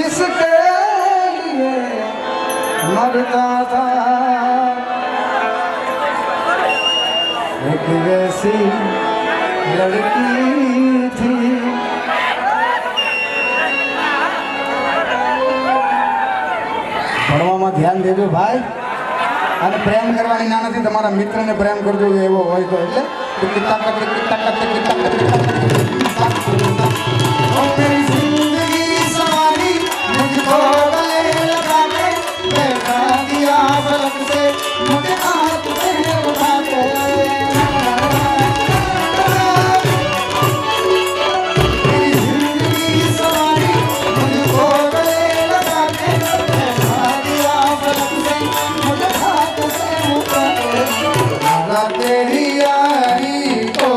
जिसके लिए मरता था एक ऐसी लड़की थी। ભણવામાં ધ્યાન દેજો ભાઈ અને પ્રેમ કરવાની ના નથી તમારા મિત્રને પ્રેમ કરજો એવો હોય તો એટલે मेरी जिंदगी सारी मुझको गले लगा के बैठा दिया फलक से मुझे हाथ में उठा के मेरी जिंदगी सारी मुझको गले लगा के बैठा दिया फलक से मुझे हाथ से उठा के लगा तेरी यारी को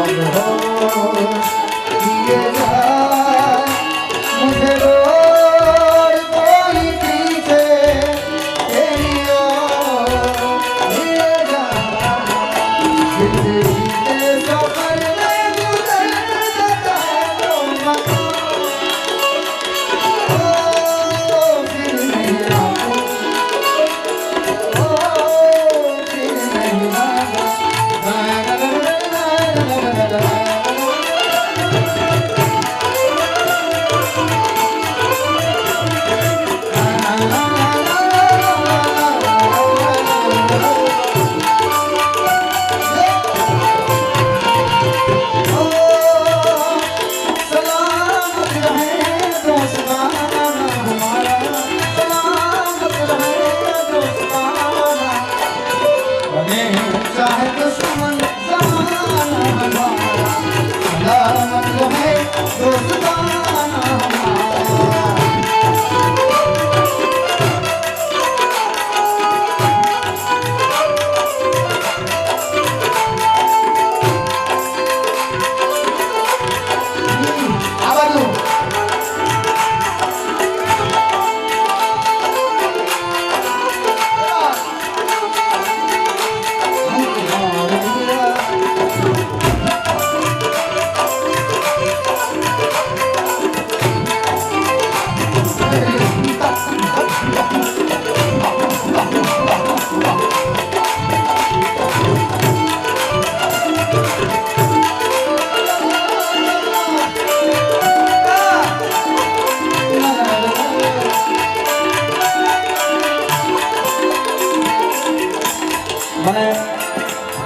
याद हो किए जाए मुझे रोड कोई पीछे तेरी ओर किए जाए जिंदगी के सफर में गुजर जाता है तो फिर नहीं आऊं फिर नहीं आऊं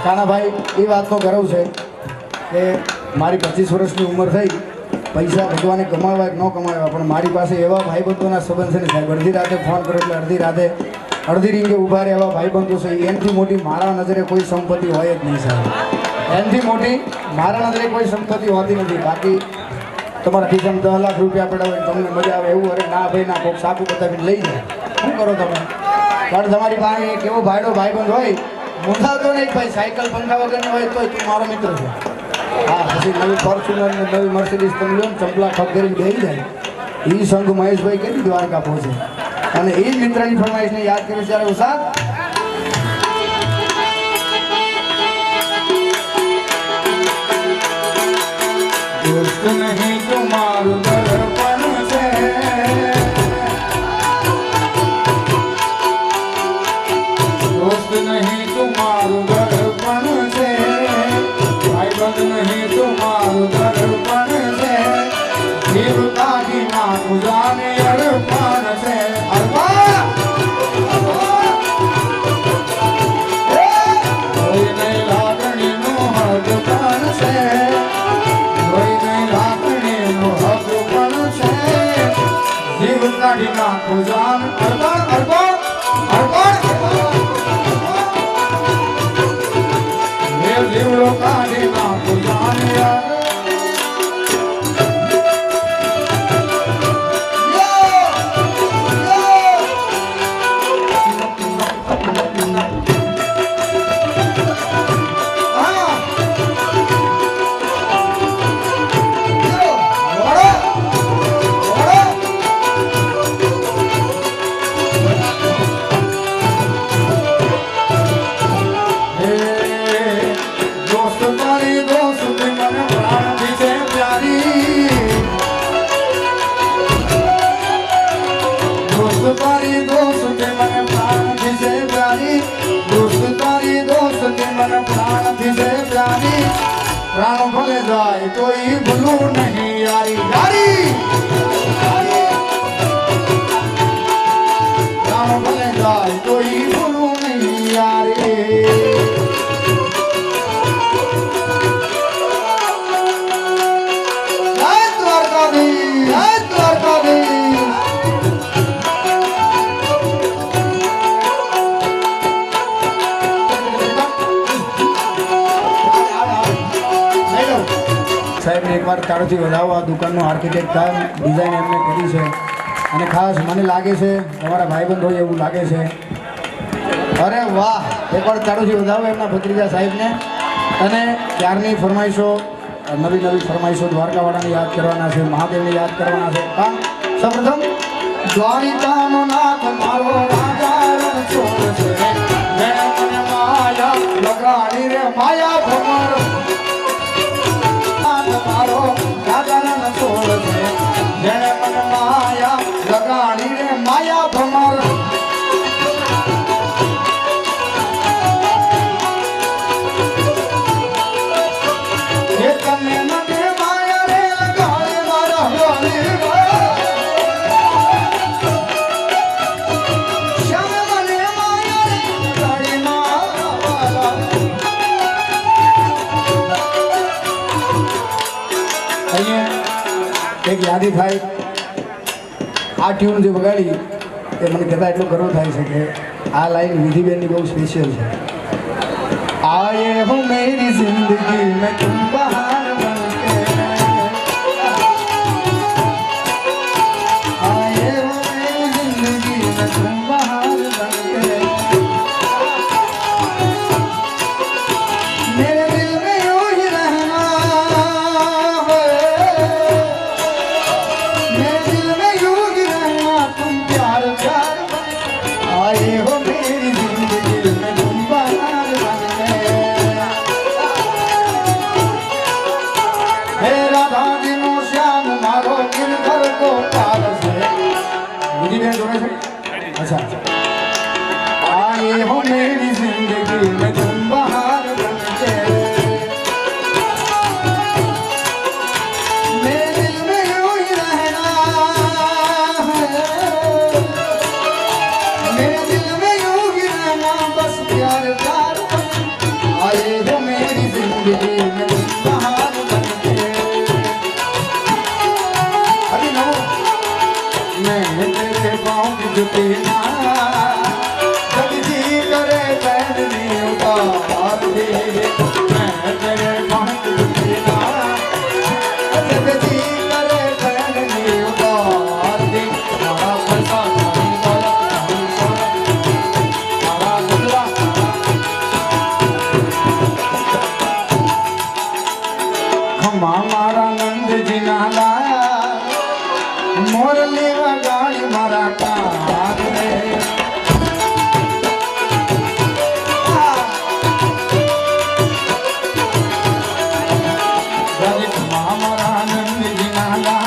કાનાભાઈ એ વાતનો ગર્વ છે કે મારી 25 વર્ષની ઉંમર થઈ પૈસા ભગવાને કમાવ્યા કે ન કમાવ્યા પણ મારી પાસે એવા ભાઈબંધોના સંબંધ છે ને સાહેબ અડધી રાતે ફોન કરો એટલે અડધી રાતે અડધી રીંગે ઊભા રહે એવા ભાઈબંધો છે એનાથી મોટી મારા નજરે કોઈ સંપત્તિ હોય જ નહીં સાહેબ એનાથી મોટી મારા નજરે કોઈ સંપત્તિ હોતી નથી બાકી તમારા ખિસ્સામાં 10 લાખ રૂપિયા પડ્યા હોય તમને મજા આવે એવું અરે ના ભાઈ ના કોક સાકું બતાવીને લઈ જાય શું કરો તમે પણ તમારી પાસે એક એવો ભાઈબંધ હોય મુંડાતો નહીં ભાઈ સાયકલ પંખા વગરનો હોય તો તું મારો મિત્ર છે હા પછી નવી ફોર્ચ્યુનર ને નવી મર્સિડીઝ તમે લો ને ચંપલા ખપ કરીને બેસી જાય એ સંઘ મહેશભાઈ કેટલી દ્વારકા પહોંચે અને એ જ મિત્રની ફરમાઈશને યાદ કરી ત્યારે ઉસાદ दोस्त नहीं तुम्हारू दर्पण से दोस्त नहीं तुम्हारू दर्पण से भाईबंद नहीं तुम्हारू दर्पण से जीवता की माँ जाने अड़पण से कोई नहीं लागणी नो हड़पण से काढ़ी नाखो जान अर्पण अर्पण अर्पण ये जीवड़ो काढ़ी नाखो जान यार प्राण भले जाए कोई भूलू नहीं यारी यारी प्राण भले जाए कोई भूलू नहीं यारी जय द्वारकाधीश जय द्वारकाधीश સાહેબ ને એકવાર તાળોથી વધાવો આ દુકાનનું આર્કિટેક્ટ કામ ડિઝાઇન એમને કરી છે અને ખાસ મને લાગે છે તમારા ભાઈબંધ હોય એવું લાગે છે અરે વાહ એકવાર તાળોથી વધાવો એમના ભત્રીજા સાહેબને અને ત્યારની ફરમાઈશો નવી નવી ફરમાઈશો દ્વારકાવાળાને યાદ કરવાના છે, મહાદેવને યાદ કરવાના છે. પણ સૌપ્રથમ દ્વારિકાનો નાથ મારો રાજા રણછોડ છે, જેણે મને માયા લગાડી રે માયા ભમર. નાથ મારો રાજા રણછોડ છે, જેણે મને માયા લગાડી રે માયા ભમર. એક યાદી થાય આ ટ્યુન જે વગાડી એ મને કહેતા એટલો ગર્વ થાય છે કે આ લાઈન વિધિબેનની બહુ સ્પેશિયલ છે. આયે હો મેરી જિંદગી મેં તુમ બહાર બનકે, આયે હો મેરી જિંદગી મેં તુમ બહાર બનકે, मेरे दिल में यूं ही रहना है, मेरे दिल में यूं ही रहना, तुम प्यार प्यार आए हो मेरी जिंदगी में तुम बहार बनके. हे राधा दिनो श्याम मारो गिरधर को पार से. विधि में जोड़े से अच्छा आए हो मेरी जिंदगी में तुम बहार बनके, मेरे दिल में यूं ही रहना है, मेरे दिल में यूं ही रहना, बस प्यार प्यार आए हो मेरी जिंदगी में तुम बहार बनके. अभी नमो मैं तेरे पाँव की जुटी ना, जब जी करे पैदनी उतार दे, मैं तेरे पाँव की जुटी ना, जब जी करे पैदनी उतार दे. मारा पैसा नहीं दौलत नहीं शोहरत, मारा दुल्हा खम्मा मारा नंद जी नाला, मोरली वगाड़ी मारा कान रे. मारा नंद जी नाला,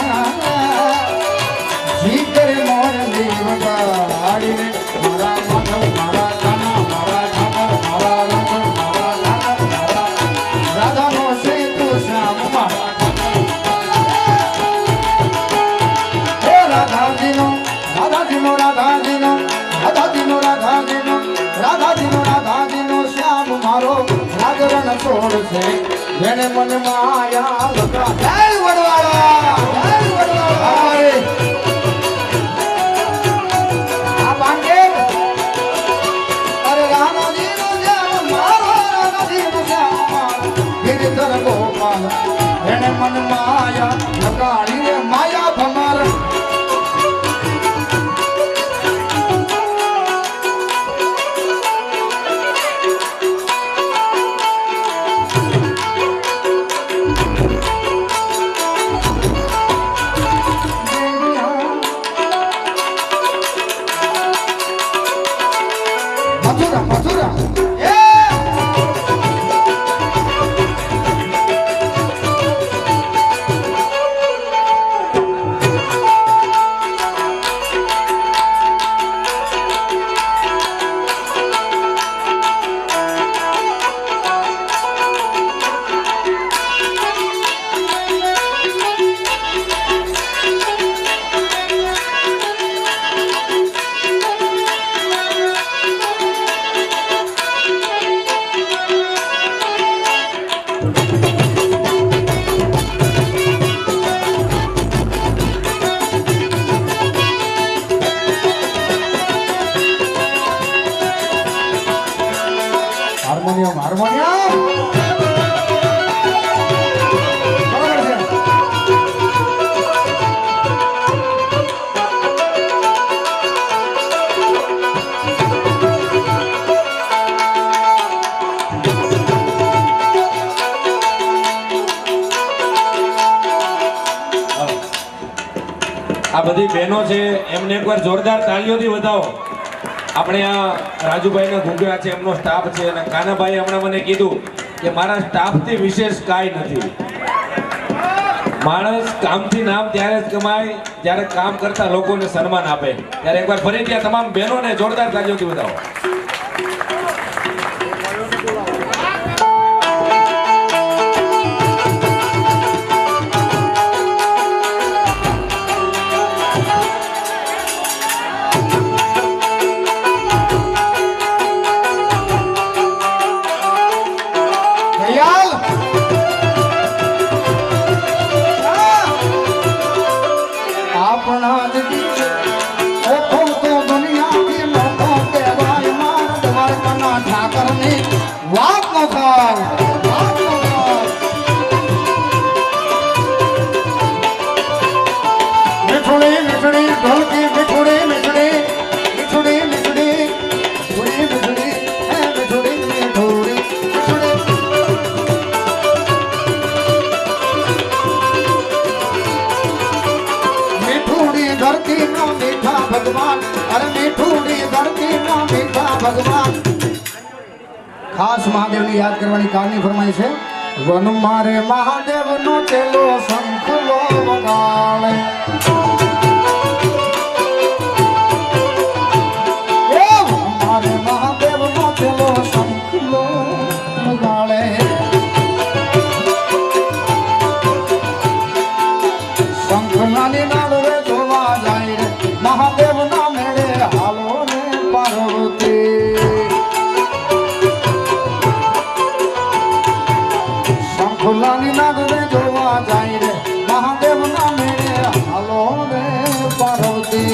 जी करे मोरली वगाड़ी रे. मारा माधव मारा काना मारा झमर मारा रंग मारा लाल मारा राधा नो से तू श्याम मारा. हे राधा दिनो राधा दिनो राधा दिनो राधा दिनो राधा दिनो राधा दिनो राधा दिनो श्याम मारो राज रણછોડ છે, જેણે મને માયા લગા. જય વડવાળા, જય વડવાળા. આ ભાંગે અરે રાધા દીનો શ્યામ મારો, રાધા દીનો શ્યામ મારો ગિરધર ગોપાલ, જેણે મને માયા લગાડી રે માયા ભમર. મથુરા મથુરા બધી બહેનો છે એમને એકવાર જોરદાર તાળીઓથી વધાવો. આપણે આ રાજુભાઈના ઘૂંઘરા છે, એમનો સ્ટાફ છે, અને કાનાભાઈ હમણાં મને કીધું કે મારા સ્ટાફથી વિશેષ કાંઈ નથી. માણસ કામથી નામ ત્યારે જ કમાય જ્યારે કામ કરતા લોકોને સન્માન આપે. ત્યારે એકવાર ફરીથી આ તમામ બહેનોને જોરદાર તાળીઓથી વધાવો. खास महादेव ने याद करवानी कारनी फरमाई है वन मारे महादेव नो चेलो शंख लो वगाड़े मारे महादेव नो चेलो शंख लो वगाड़े शंख नानी नाल रे जोवा जाए रे महादेव ना मेरे हालो रे पार्वती फुलानी नाग रे जोवा जाई रे महादेव ना मेरे हालो रे पार्वती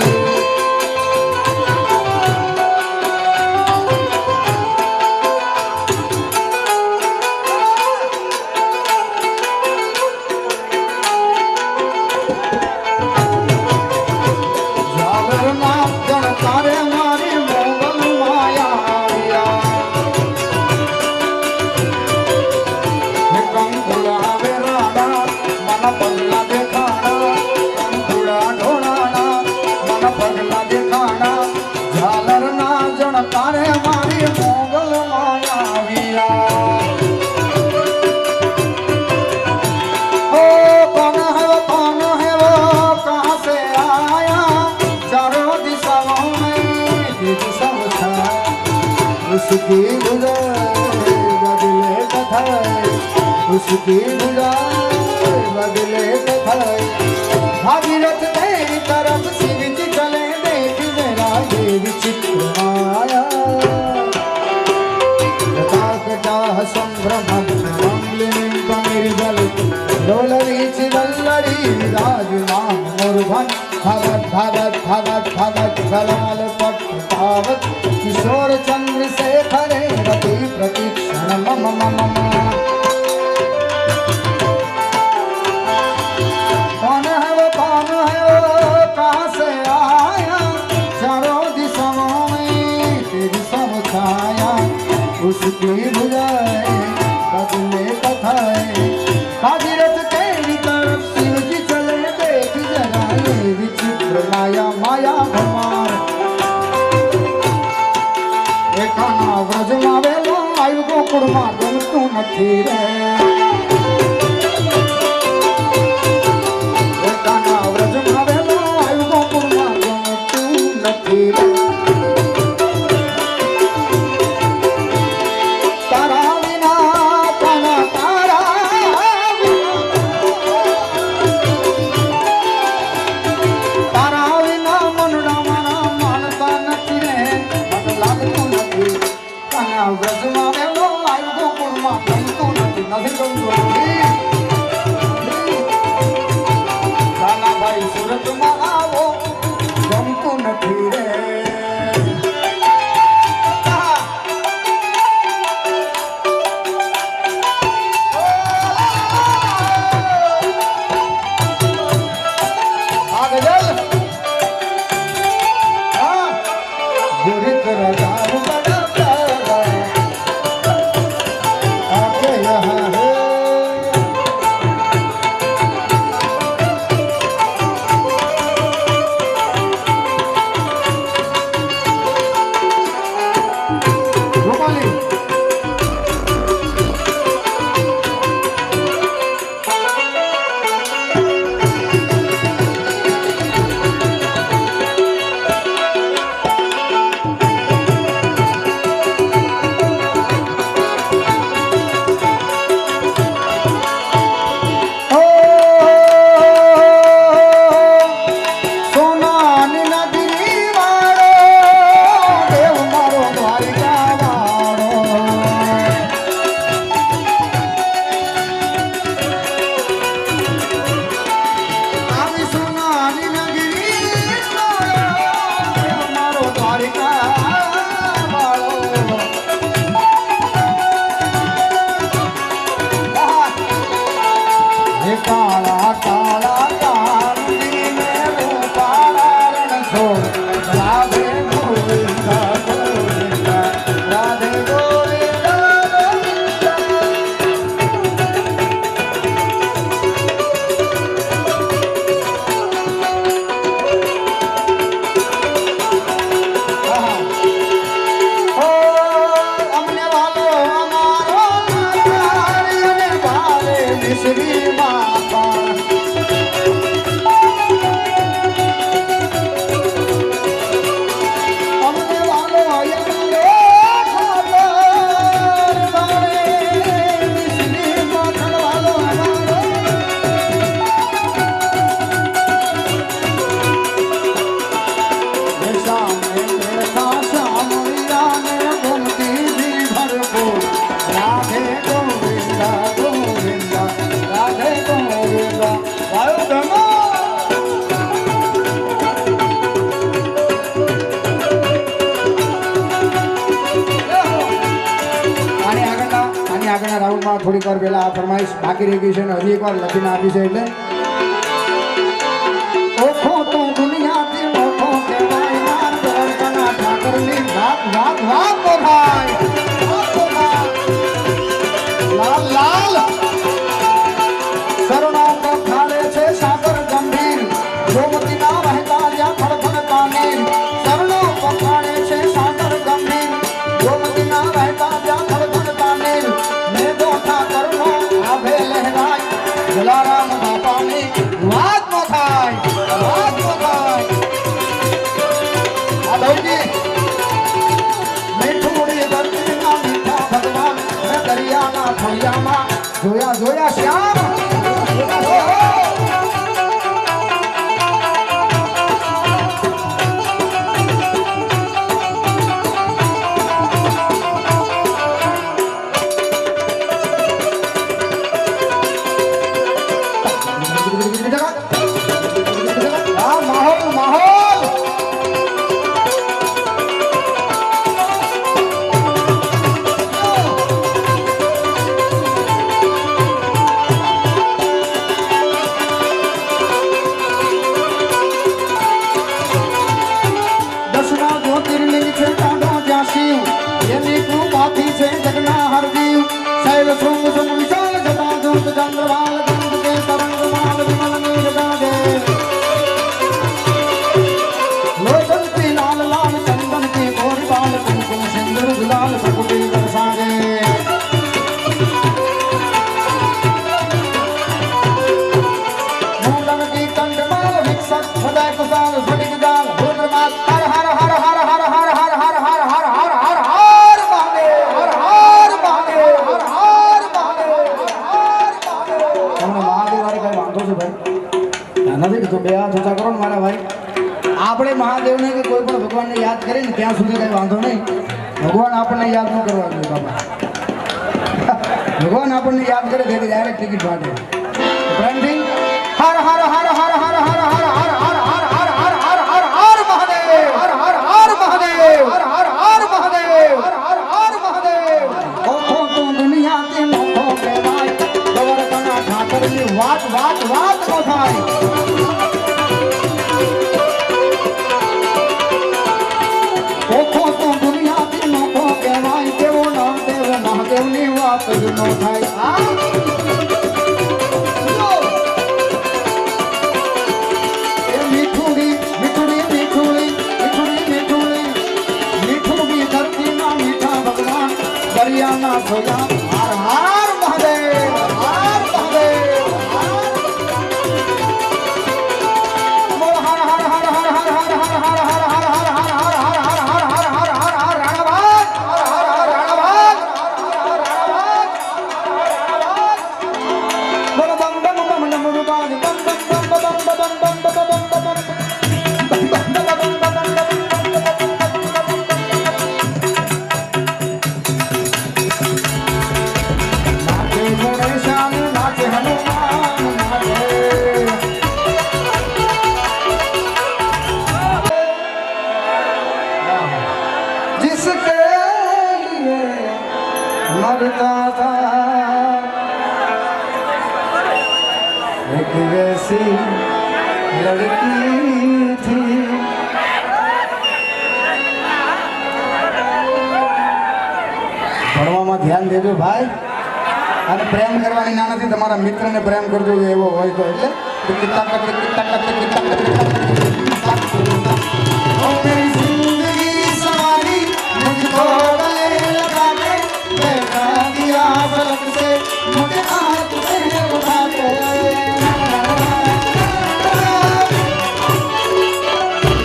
जागर नाम जन तारे मारी मोगल माया पगला देखाना थोड़ा ढोलाना मन पगला देखाना झालर ना जन तारे मारी मोगल मायाविया ओ कौन है वो कहाँ से आया चारों दिशाओं में सब छाया उसकी गुजर बदले कथा उसकी गुजर बदले भागीरथ तेरी तरफ शिव जी चले देख जरा ये विचित्र आया संभ्रम डोलरी चिदल्लरी राजनाम मोरभन भगत भगत भगत भगत गलाल पट पावत किशोर चंद्र शेखर रति प्रतीक्षण मम मम कहाँ से आया चारों दिशाओं में तेरी सब छाया उसकी बुझाए बदले कथाएं भागीरथ तेरी तरफ शिव जी चले देख जरा ये विचित्र माया माया भमार एकाना व्रज मावेलो आयु गोकुळ માં ગમતું નથી રે काला काला काली में रूपाला रण छोड़ राधे गोविंदा गोविंदा राधे गोविंदा गोविंदा। अमने वालो हमारो नारायण भावे मिश्री माता। अमने वालो हमारो ठाकुर भावे मिश्री माता वालो हमारो। सामने देखा श्यामैया में घूमती थी भरपूर राधे गोविंदा गोविंदा राधे गोविंदा वायु ब्रह्मा। આની આગળના રાઉન્ડમાં થોડીક વાર પહેલા આ ફરમાઈશ બાકી રહી ગઈ છે ને હજી એકવાર લખીને આપી છે એટલે ઓખો તો દુનિયાથી મોખો કહેવાય માર દ્વારકાના ઠાકરની વાત વાત વાત તો થાય વાત તો થાય। લાલ લાલ શરણો પખારે છે સાગર ગંભીર ગોમતીના વહેતા જ્યાં ખડખડ પાનીર। શરણો પખારે છે સાગર ગંભીર ગોમતીના વહેતા જ્યાં ખડખડ પાનીર। મેઘો ઠાકરનો આભે લહેરાય જલારામ બાપાની વાત નો થાય વાત નો થાય। આ દોડી મીઠુડી ધરતીના મીઠા ભગવાન મેં દરિયાના ફળિયામાં જોયા જોયા શ્યામ જોયા જોયા। माहौल माहौल दसमा ज्योतिर्लिंग છે કાંડો જ્યાં શિવ એની કૃપાથી છે જગના હરજીવ। શૈલ શૃંગ શુંગ વિશાળ જટા જોત ચંદ્રવાલ ગંગ કે તરંગ માલ વિમલ નીર ગાજે। लोचन की लाल लाल चंदन की गोरी बाल कुमकुम सिंदूर गुलाल सकुटी बरसागे। मूलन की कंठमाल विकसत सदा कुशाल फटिक जाल रुद्रमाल हर हर हर हर हर हर हर हर हर हर हर हर हर महादेव हर हर महादेव हर हर महादेव हर हर महादेव। તમને મહાદેવ વાળી કઈ વાંધો છે ભાઈ? નથી તો બે હાથ ઊંચા કરો ને મારા ભાઈ। આપણે મહાદેવને કે કોઈ પણ ભગવાનને યાદ કરીએ ને ત્યાં સુધી કઈ વાંધો નહીં। ભગવાન આપણને યાદ ન કરવા જોઈએ બાબા। ભગવાન આપણને યાદ કરે તેથી ડાયરેક્ટ ટિકિટ ફાટે। પ્રેમથી હર હર હર હર હર હર હર હર હર હર હર હર હર હર હર મહાદેવ હર હર હર મહાદેવ હર હર હર મહાદેવ હર હર હર મહાદેવ। ઓખો તો દુનિયાથી મોખો કહેવાય દ્વારકાના ઠાકરની વાત વાત વાત નો થાય। ઓખો તો દુનિયાથી મોખો કહેવાય દેવો ના દેવ મહાદેવની વાત જ નો થાય। એ મીઠુડી મીઠુડી મીઠુડી મીઠુડી મીઠુડી મીઠુડી ધરતીના મીઠા ભગવાન દરિયાના સોજા હર હર મહાદેવ હર મહાદેવ હર एक वैसी लड़की थी ભણવામાં ધ્યાન દેજો ભાઈ અને પ્રેમ કરવાની ના નથી તમારા મિત્રને પ્રેમ કરજો એવો હોય તો એટલે मेरी जिंदगी सवारी मुझको गले लगा के बैठा दिया फलक से मुझे हाथ से उठा के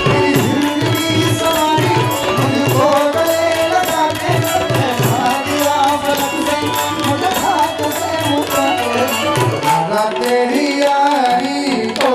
मेरी जिंदगी सवारी मुझको गले लगा के बैठा दिया फलक से मुझे हाथ से उठा के लगा तेरी यारी को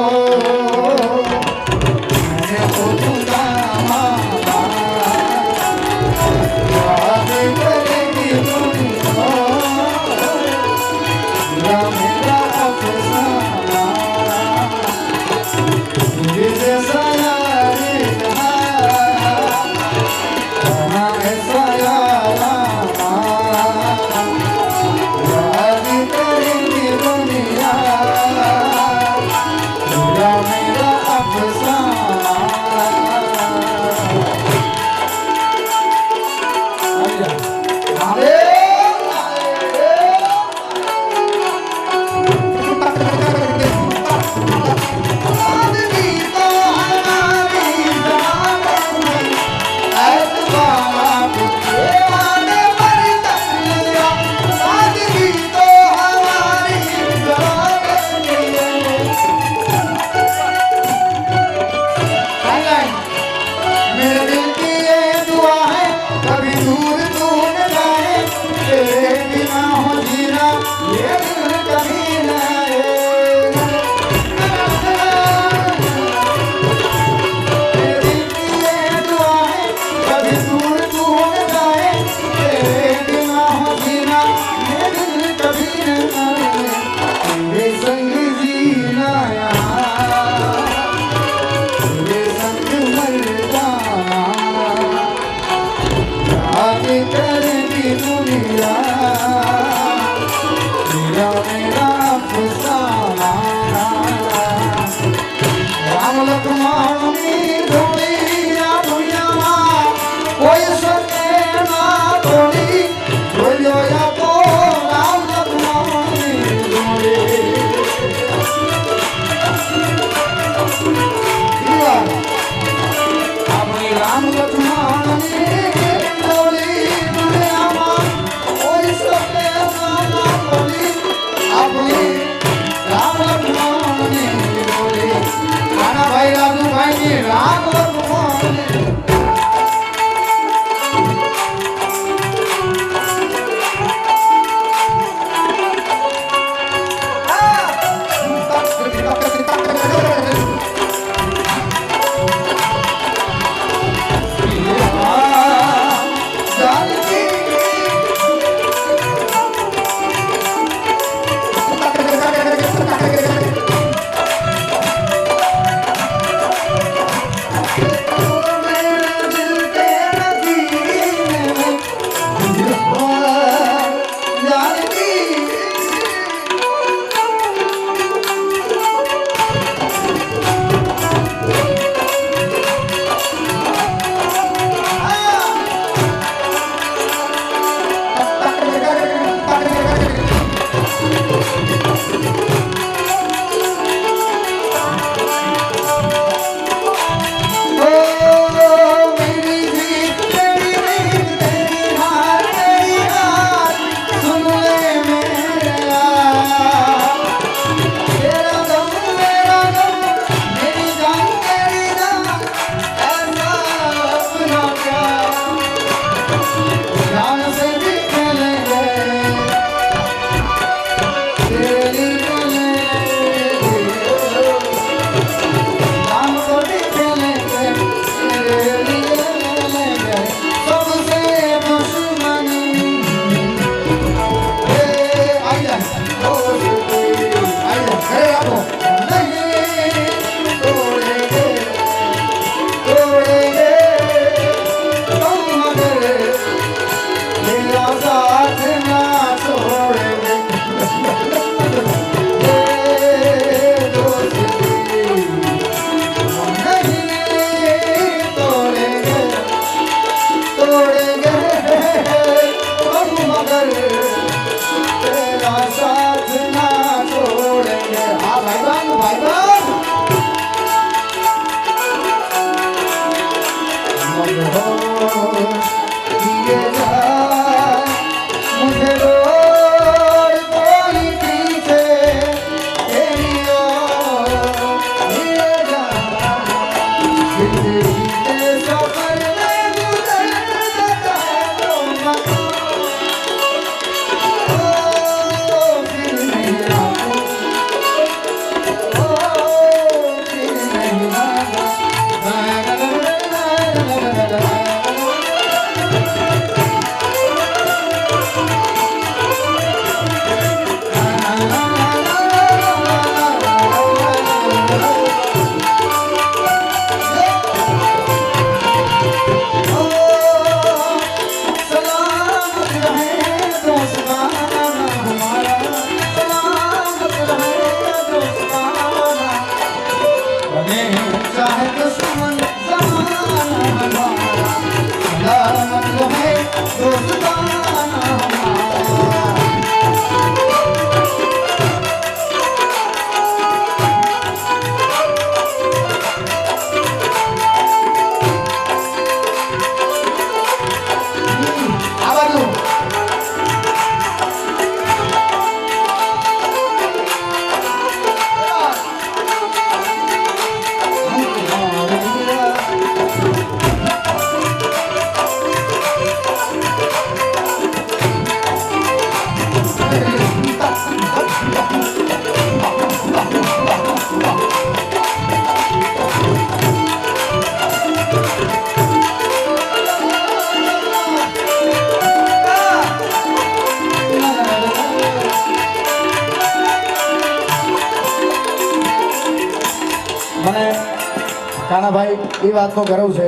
કાનાભાઈ એ વાતનો ગર્વ છે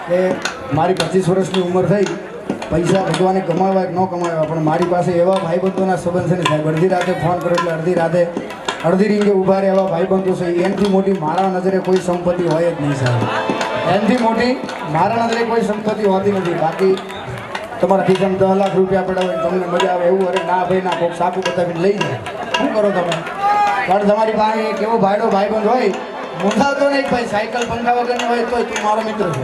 કે મારી 25 વર્ષની ઉંમર થઈ, પૈસા ભગવાને કમાવા કે ન કમાવા, પણ મારી પાસે એવા ભાઈબંધોના સંબંધ છે ને સાહેબ, અડધી રાતે ફોન કરો એટલે અડધી રાતે અડધી રીંગે ઊભા રહે એવા ભાઈબંધો છે. એનાથી મોટી મારા નજરે કોઈ સંપત્તિ હોય જ નહીં સાહેબ, એનાથી મોટી મારા નજરે કોઈ સંપત્તિ હોતી નથી. બાકી તમારા ખિસ્સામાં 10 લાખ રૂપિયા પડ્યા હોય તમને મજા આવે એવું, અરે ના ભાઈ ના, કોઈક સાકું બતાવીને લઈ જાય, શું કરો તમે? પણ તમારી પાસે એક એવો ભાઈબંધ હોય, મૂંઝાતો નહીં ભાઈ, સાયકલ પંખા વગરની હોય તોય તું મારો મિત્ર છે.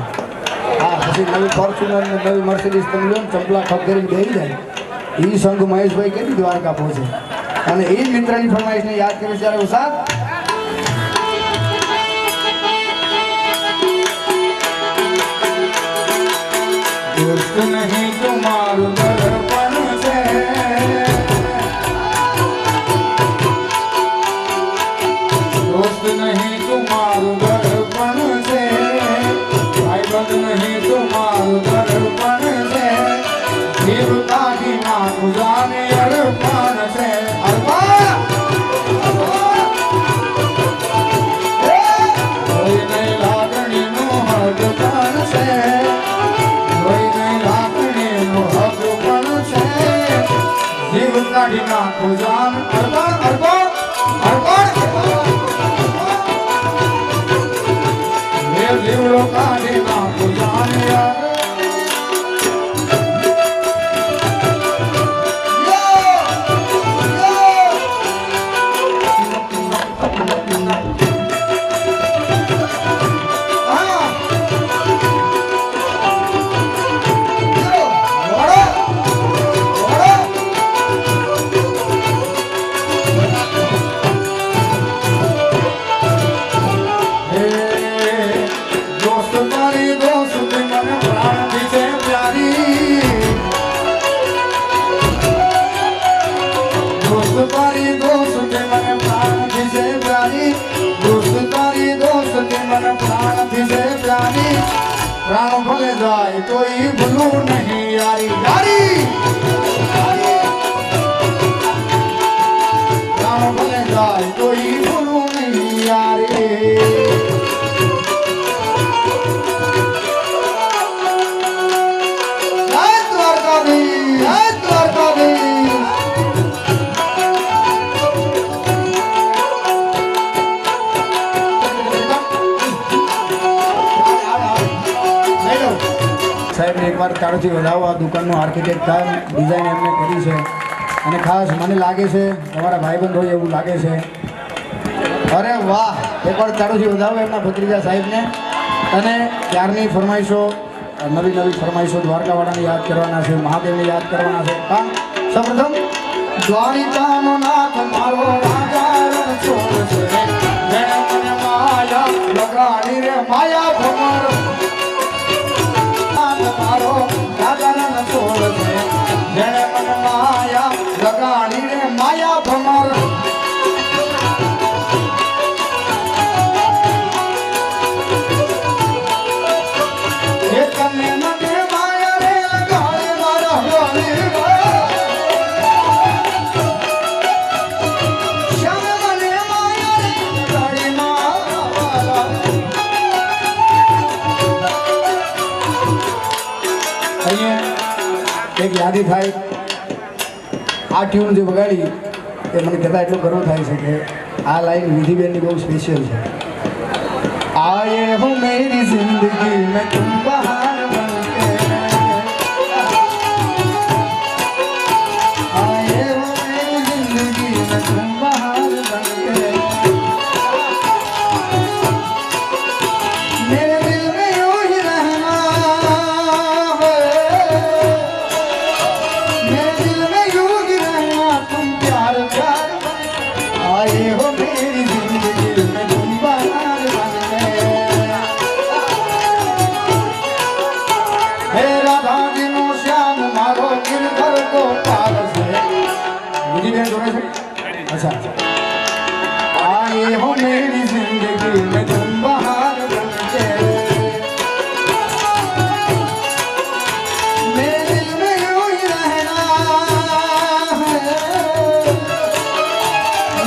હા, પછી નવી ફોર્ચ્યુનર ને નવી મર્સિડીઝ તમે લો ને, ચંપલા ખપ કરીને બેસી જાય. એ સંઘ મહેશભાઈ કેટલી દ્વારકા પહોંચે, અને એ મિત્રની ફરમાઈશને યાદ કરીશ ત્યારે હું સાથ दोस्त नहीं तुम्हारू दर्पण से, दोस्त नहीं तुम्हारू दर्पण से, भाईबंद नहीं तुम्हारू दर्पण से, जीवता की माँ जाने अड़पण से. कोई नहीं लागणी नो हड़पण से, जीव काढ़ी नाखो जान अर्पण अर्पण अर्पण, ये जीवड़ो काढ़ी नाखो जान यार. प्राण भले जाए तो ही भूलू नहीं यारी यारी, प्राण भले जाए तो ही भूलू नहीं यारी. जय द्वारकाधीश, जय द्वारकाधीश. સાહેબને એકવાર તાળોથી વધાવો. આ દુકાનનું આર્કિટેક્ટ કામ ડિઝાઇન એમને કરી છે, અને ખાસ મને લાગે છે તમારા ભાઈબંધ હોય એવું લાગે છે. અરે વાહ, એકવાર તાળોથી વધાવો એમના ભત્રીજા સાહેબને. અને ત્યારની ફરમાઈશો, નવી ફરમાઈશો દ્વારકાવાળાને યાદ કરવાના છે, મહાદેવને યાદ કરવાના છે. કામ સૌપ્રથમ દ્વારિકાનો નાથ મારો રાજા રણછોડ છે, જેણે મને માયા લગાડી રે માયા ભમર, મારો રાજા રણછોડ છે, જેણે મને માયા લગાડી રે માયા ભમર. એ તને મને માયા રે લગાડે મારા હોલી શ્યામ, મને માયા રે લગાડે મારા. અહીંયા એક યાદી થાય, આ ટ્યુન જે વગાડી એ મને કહેતા એટલો ગર્વ થાય છે કે આ લાઈન વિધિબેનની બહુ સ્પેશિયલ છે. આયે હો મેરી જિંદગી મેં તુમ બહાર બનકે, આયે હો મેરી જિંદગી મેં તુમ બહાર બનકે, मेरे दिल में यूं ही रहना है, मेरे दिल में यूं ही रहना, तुम प्यार प्यार आए हो मेरी जिंदगी में तुम बहार बनके. हे राधा दिनो श्याम मारो गिरधर को पार से. विधि बेन जोड़े से अच्छा, आए हो मेरी जिंदगी में तुम बहार बनके, मेरे दिल में यूं ही रहना है,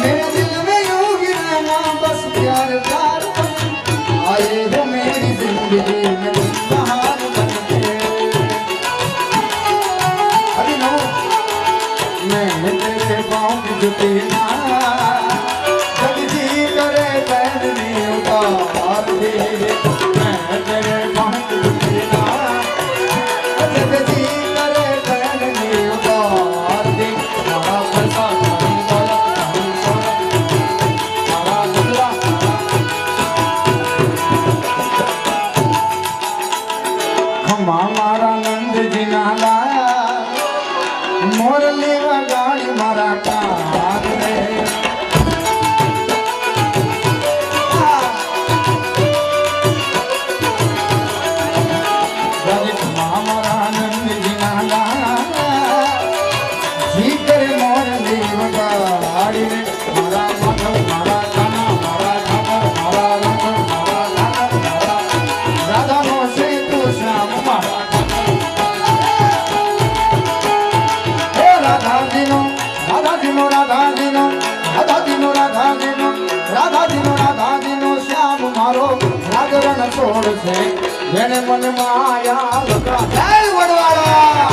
मेरे दिल में यूं ही रहना, बस प्यार प्यार आए જગજી કરે બેનની ઉતારતી મેં તેરે પહોંચતી ના જગજી કરે બેનની ઉતારતી મારા ફરસા મારા ગુલા ખમા મારા નંદજી નાલા મોરલી વગાડી મારા કાગ રે મારા નંદજી નાલા જી કરે મોરલી વગાડી રે મારા માધવ મારા કાના મારા ઠાકર મારા લખન મારા લાલન મારા રાધાનો સેતુ શ્યામ મારા રાધાજીનો શ્યામ મારો રાગરણ છોડશે જેને મન માયા લગા જય વડવાળા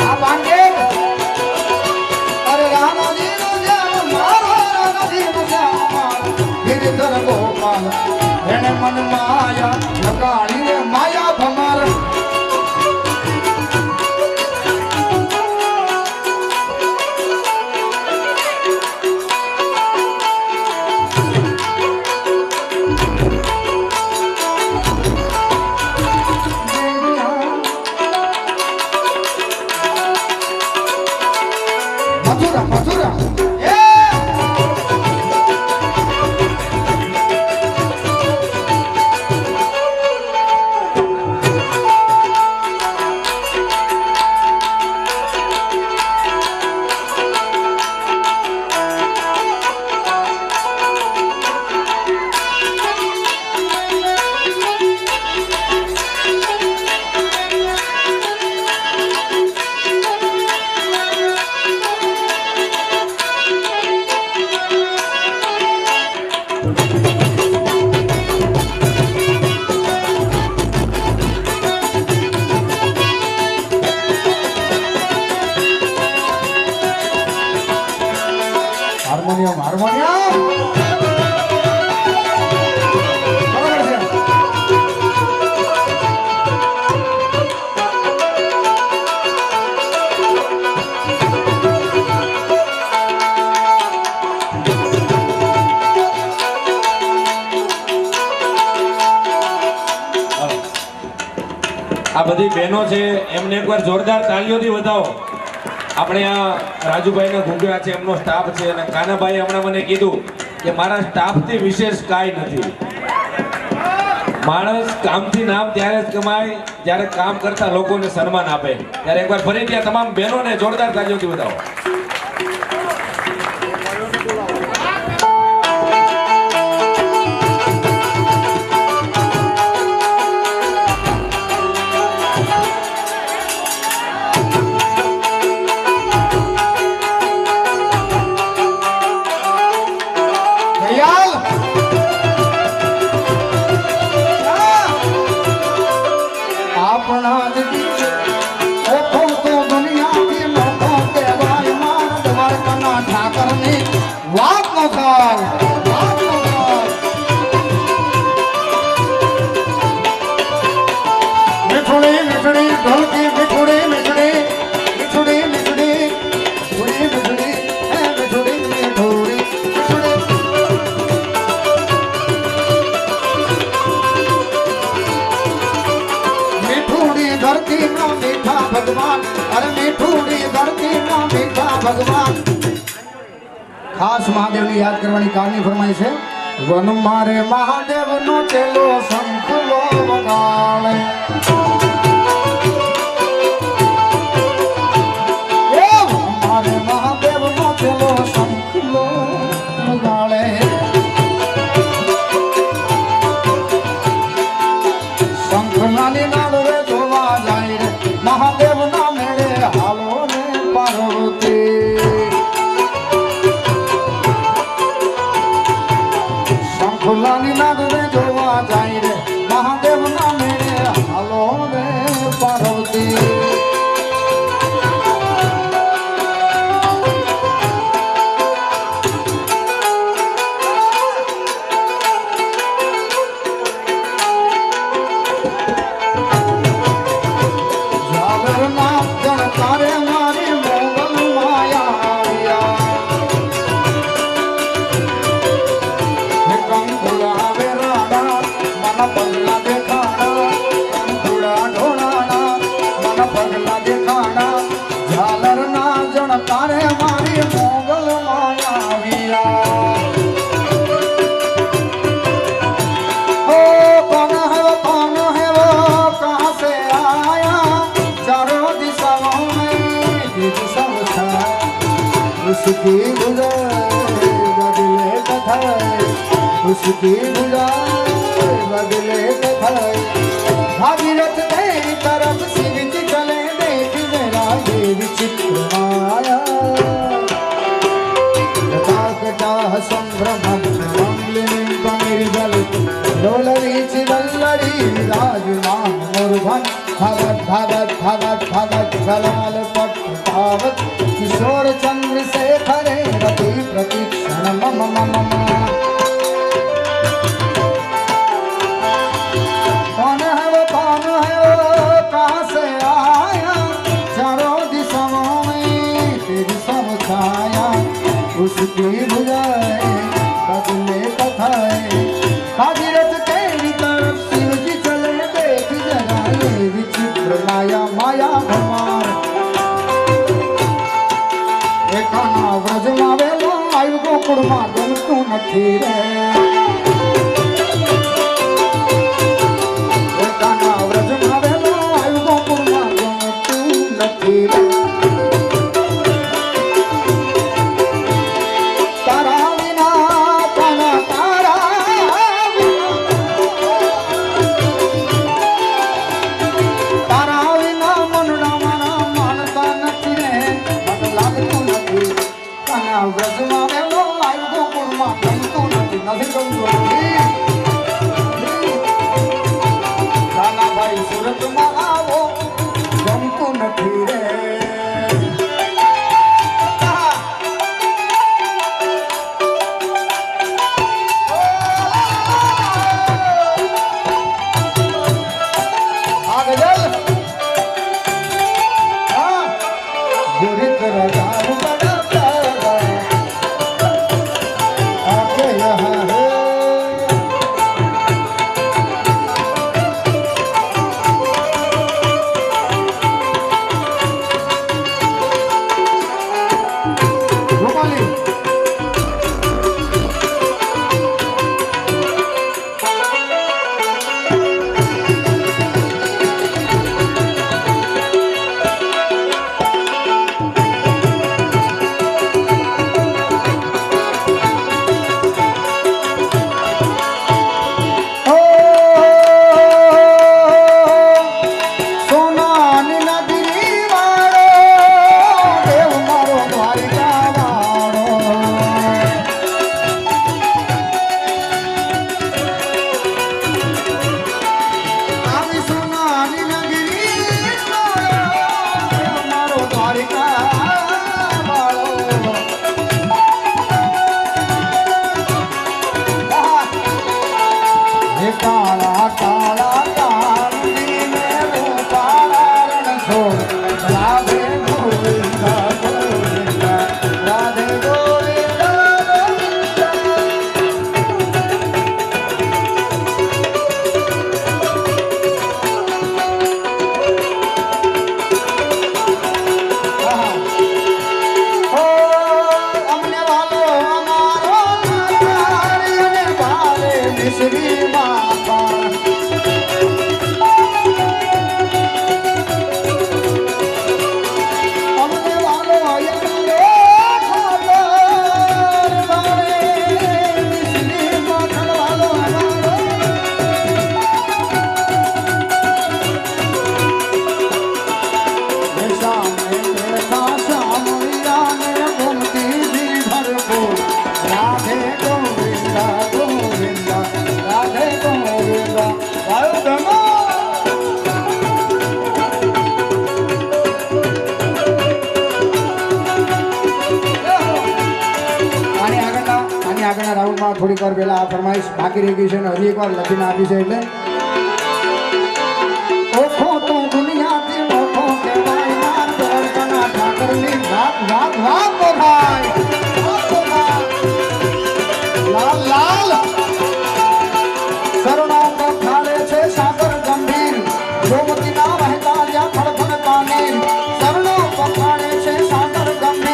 આ બાંગે અરે રાધાજીનો શ્યામ મારો રાધાજીનો શ્યામ ગિરધર ગોપાલ જેને મન માયા લગાડી રે માયા ભમાર મથુરા હાર્મોનિયમ બરાબર છે આ બધી બહેનો છે એમને એકવાર જોરદાર તાળીઓથી વધાવો. આપણે આ રાજુભાઈના ઘૂંઘરા છે એમનો સ્ટાફ છે અને કાનાભાઈ હમણાં મને કીધું કે મારા સ્ટાફથી વિશેષ કાંઈ નથી. માણસ કામથી નામ ત્યારે જ કમાય જ્યારે કામ કરતા લોકોને સન્માન આપે. ત્યારે એકવાર ફરી ત્યાં તમામ બહેનોને જોરદાર તાળીઓથી વધાવો. આપણા જ ઓખો તો દુનિયાથી મોટો કહેવાય માર દ્વારકાના ઠાકરની વાત ન થાય મીઠુડી મીઠડી ઢોલકી મીઠુડી મીઠડી મીઠુડી મીઠડી મીઠુડી મીઠડી હે મીઠુડી મીઠુડી મીઠુડી ધરતી ના મીઠા ભગવાન અરે મીઠુડી ધરતી ના મીઠા ભગવાન ખાસ મહાદેવને યાદ કરવાની કારની ફરમાઈ છે. વન મારે મહાદેવનો ચેલો શંખલો વગાડે મારે મહાદેવનો ચેલો શંખલો વગાડે શંખલાની નાળવે જોવા જાય રે મહાદેવના મેળે હાલો રે પાર્વતી શંખલાની નાળવે જોવા જાય રે મહાદેવના મેળે હાલો રે પાર્વતી પણ તારે મારી મોગલ માયાવિયા ओ कौन है वो कहाँ से आया चारों दिशाओं में जिस सब छाया उसकी गुजर बदले कथाएं उसकी गुजर बदले कथाएं भागीरथ तेरी तरफ सिर चले देख जरा ये विचित्र माया संभ्रम निर्जल डोलवीच वल्लरी विराजमान मूर्धन भगत भगत भगत भगत जलाल पट पावत किशोर चंद्र शेखरे रति प्रतीक्षण मम मम कौन है वो कहाँ से आया चारों दिशाओं में तेरी सब छाया उसकी बुझाए बदले कथाएं भागीरथ तेरी तरफ शिव जी चले देख जरा ये विचित्र माया माया भगवान एकाना व्रजમાં વેલો આવ્યો ગોકુળમાં ગમતું નથી રે એકાના વ્રજમાં વેલો આવ્યો ગોકુળમાં ગમતું નથી રે આગળના રાઉન્ડમાં થોડીક વાર પહેલા આ ફરમાઈશ બાકી રહી ગઈ છે અને હજી એકવાર લખીને આપી છે એટલે ઓખો તો દુનિયાથી ઓખો કહેવાય માર દર્દના ઠાકરની વાત વાત વાત બોલાય લાલ લાલ શરણો પખાડે છે સાગર ગંભીર ગોમતીના વહેતા જ્યાં ખડખડ પાણી શરણો પખાડે છે સાગર ગંભીર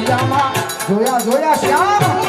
શ્યામા જોયા જોયા શ્યામ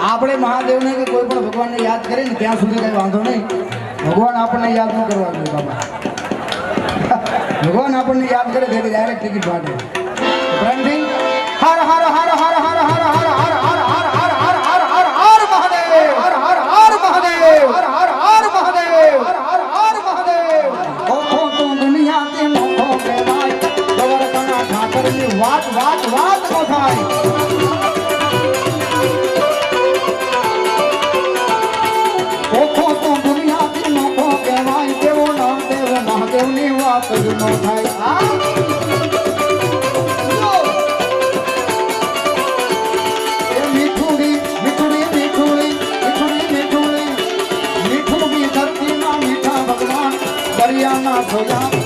આપણે મહાદેવને કે કોઈ પણ ભગવાનને યાદ કરીને ત્યાં સુધી કઈ વાંધો નહીં ભગવાન આપણને યાદ ન કરવા જોઈએ બાબા ભગવાન આપણને યાદ કરે છે ડાયરેક્ટ ટિકિટ માટે પ્રેમથી હર હર હર હર હર હર હર હર હર હર હર હર હર હર હર મહાદેવ હર હર હર મહાદેવ હર હર હર મહાદેવ હર હર હર મહાદેવ ઓહો તો દુનિયાથી મોટો કહેવાય ગવર્ધના ઠાકરની વાત વાત વાત નો થાય મહાદેવની વાત જ ન થાય મીઠુડી મીઠુડી મીઠુડી મીઠુડી મીઠુડી મીઠુડી ધરતીના મીઠા ભગવાન દરિયાના સોયા